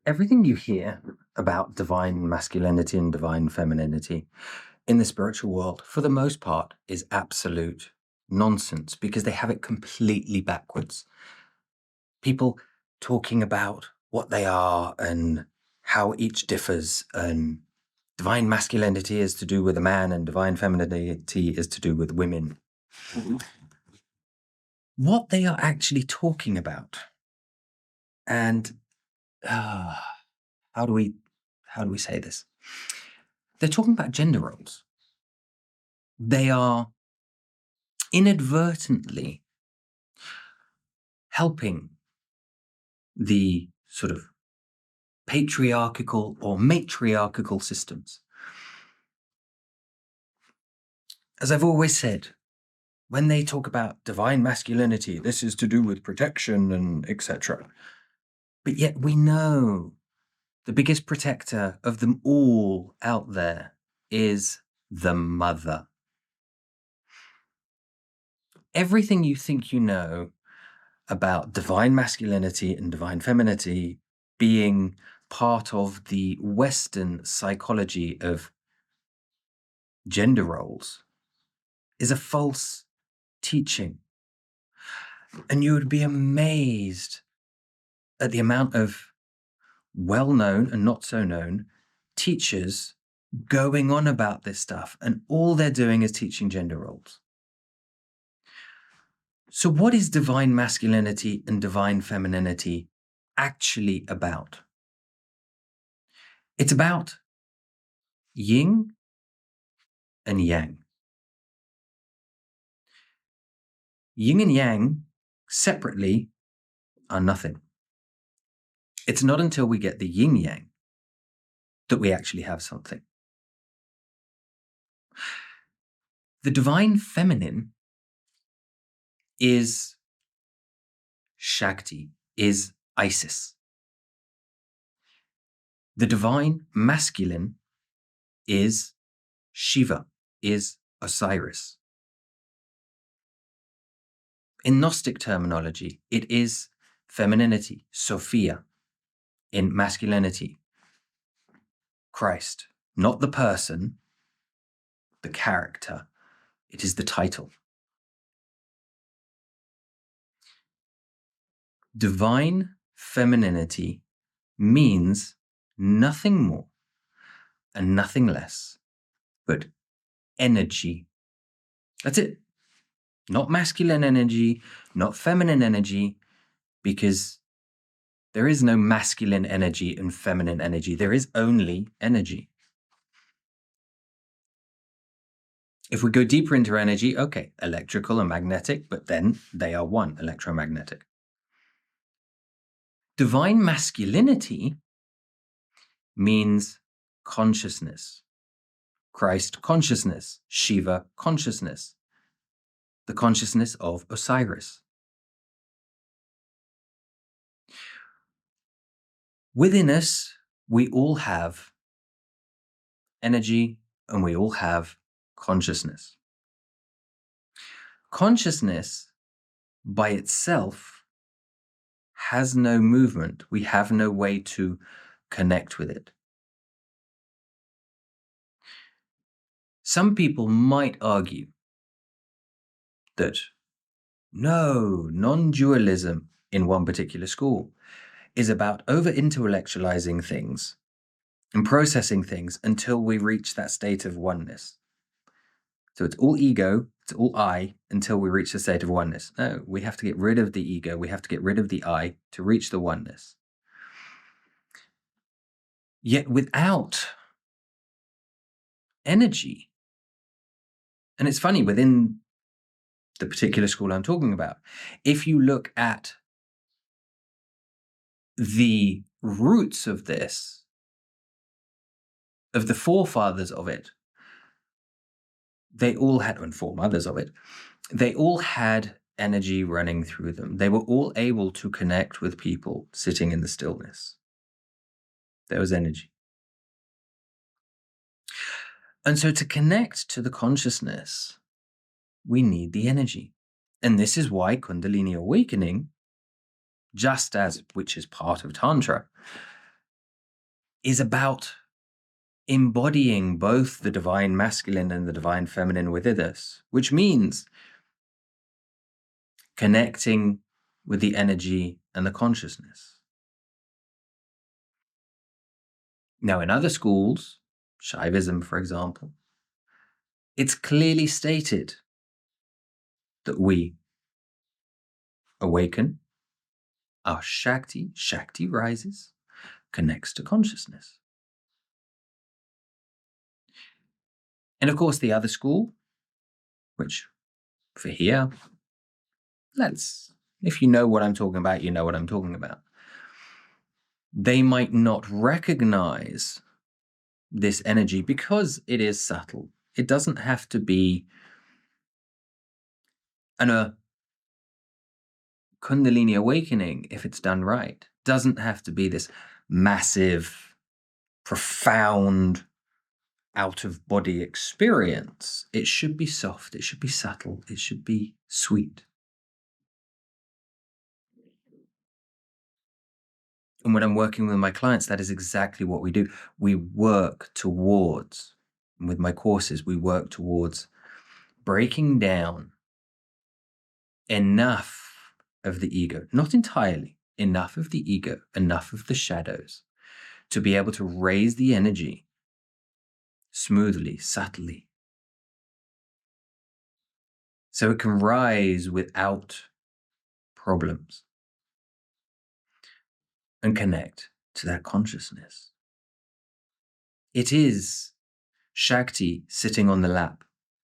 Everything you hear about divine masculinity and divine femininity in the spiritual world, for the most part, is absolute nonsense because they have it completely backwards. People talking about what they are and how each differs, and divine masculinity is to do with a man and divine femininity is to do with women. What they are actually talking about, and how do we say this? They're talking about gender roles. They are inadvertently helping the sort of patriarchal or matriarchal systems. As I've always said, when they talk about divine masculinity, this is to do with protection and etc. But yet we know the biggest protector of them all out there is the mother. Everything you think you know about divine masculinity and divine femininity being part of the Western psychology of gender roles is a false teaching. And you would be amazed at the amount of well-known and not so known teachers going on about this stuff, and all they're doing is teaching gender roles. So what is divine masculinity and divine femininity actually about? It's about yin and yang. Yin and yang separately are nothing. It's not until we get the yin yang that we actually have something. The divine feminine is Shakti, is Isis. The divine masculine is Shiva, is Osiris. In Gnostic terminology, it is femininity, Sophia. In masculinity, Christ. Not the person, the character. It is the title. Divine femininity means nothing more and nothing less but energy. That's it. Not masculine energy, not feminine energy, because there is no masculine energy and feminine energy. There is only energy. If we go deeper into energy, okay, electrical and magnetic, but then they are one, electromagnetic. Divine masculinity means consciousness. Christ consciousness, Shiva consciousness, the consciousness of Osiris. Within us, we all have energy and we all have consciousness. Consciousness by itself has no movement. We have no way to connect with it. Some people might argue that no, non-dualism in one particular school is about over-intellectualizing things and processing things until we reach that state of oneness. So it's all ego, it's all I, until we reach the state of oneness. No, we have to get rid of the ego, we have to get rid of the I to reach the oneness. Yet without energy, and it's funny, within the particular school I'm talking about, if you look at the roots of this, of the forefathers of it, they all had, and foremothers of it, they all had energy running through them. They were all able to connect with people sitting in the stillness. There was energy. And so to connect to the consciousness, we need the energy. And this is why Kundalini Awakening, just as, which is part of Tantra, is about embodying both the divine masculine and the divine feminine within us, which means connecting with the energy and the consciousness. Now, in other schools, Shaivism, for example, it's clearly stated that we awaken, our Shakti rises, connects to consciousness. And of course, the other school, which for here, if you know what I'm talking about, you know what I'm talking about. They might not recognize this energy because it is subtle. It doesn't have to be a Kundalini Awakening, if it's done right, doesn't have to be this massive, profound, out-of-body experience. It should be soft. It should be subtle. It should be sweet. And when I'm working with my clients, that is exactly what we do. We work towards, and with my courses, we work towards breaking down enough of the ego, not entirely, enough of the ego, enough of the shadows, to be able to raise the energy smoothly, subtly, so it can rise without problems and connect to that consciousness. It is Shakti sitting on the lap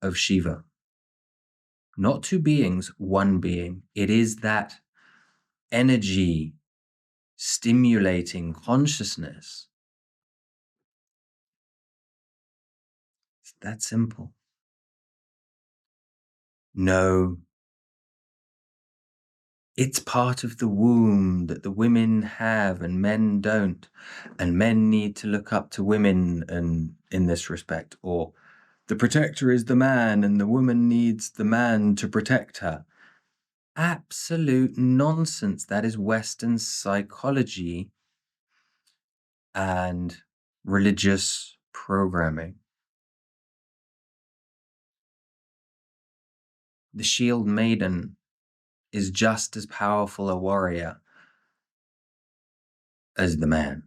of Shiva. Not two beings, one being. It is that energy stimulating consciousness. It's that simple. No, it's part of the womb that the women have and men don't. And men need to look up to women and in this respect, or the protector is the man and the woman needs the man to protect her. Absolute nonsense. That is Western psychology and religious programming. The shield maiden is just as powerful a warrior as the man,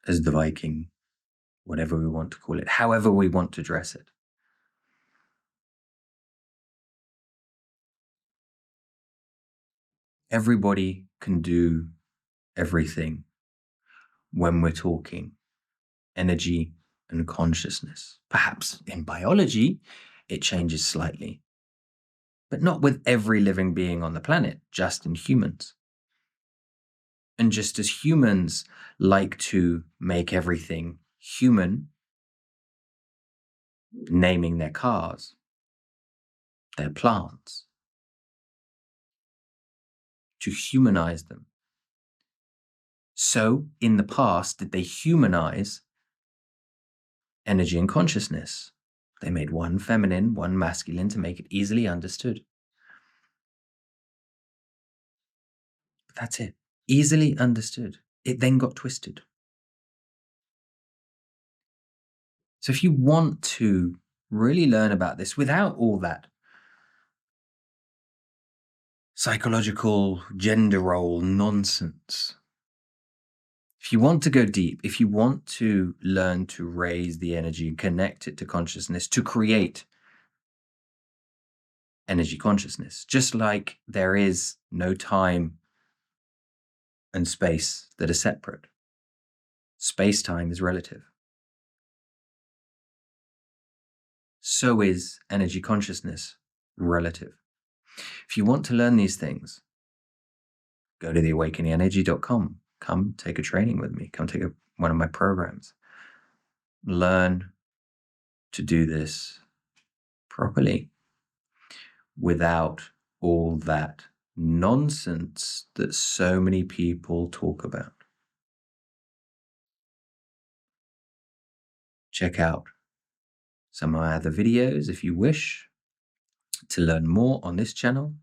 as the Viking, whatever we want to call it, however we want to dress it. Everybody can do everything when we're talking energy and consciousness. Perhaps in biology, it changes slightly, but not with every living being on the planet, just in humans. And just as humans like to make everything human, naming their cars, their plants, to humanize them. So in the past, did they humanize energy and consciousness? They made one feminine, one masculine to make it easily understood. That's it. Easily understood. It then got twisted. So if you want to really learn about this without all that psychological gender role nonsense, if you want to go deep, if you want to learn to raise the energy and connect it to consciousness, to create energy consciousness, just like there is no time and space that are separate. Space-time is relative. So is energy consciousness relative. If you want to learn these things, go to theawakeningenergy.com. Come take a training with me. Come take one of my programs. Learn to do this properly without all that nonsense that so many people talk about. Check out some of my other videos if you wish to learn more on this channel.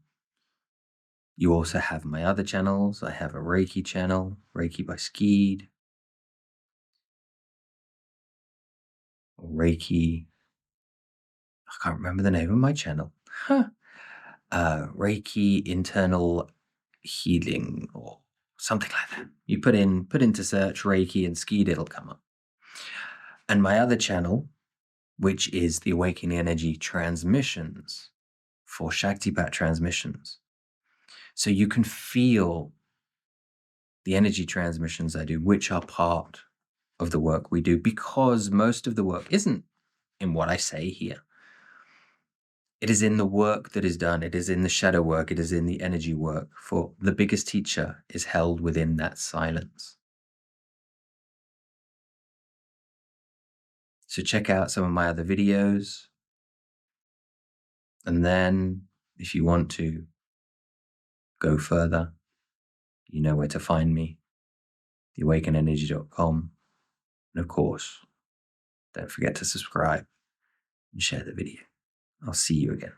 You also have my other channels. I have a Reiki channel, Reiki by Skeed. or Reiki. I can't remember the name of my channel. Huh. Reiki internal healing or something like that. You put into search Reiki and Skeed, it'll come up. And my other channel, which is the Awakening Energy Transmissions for Shaktipat transmissions. So you can feel the energy transmissions I do, which are part of the work we do, because most of the work isn't in what I say here. It is in the work that is done. It is in the shadow work. It is in the energy work. For the biggest teacher is held within that silence. So check out some of my other videos. And then if you want to go further, you know where to find me, theawakenenergy.com. And of course, don't forget to subscribe and share the video. I'll see you again.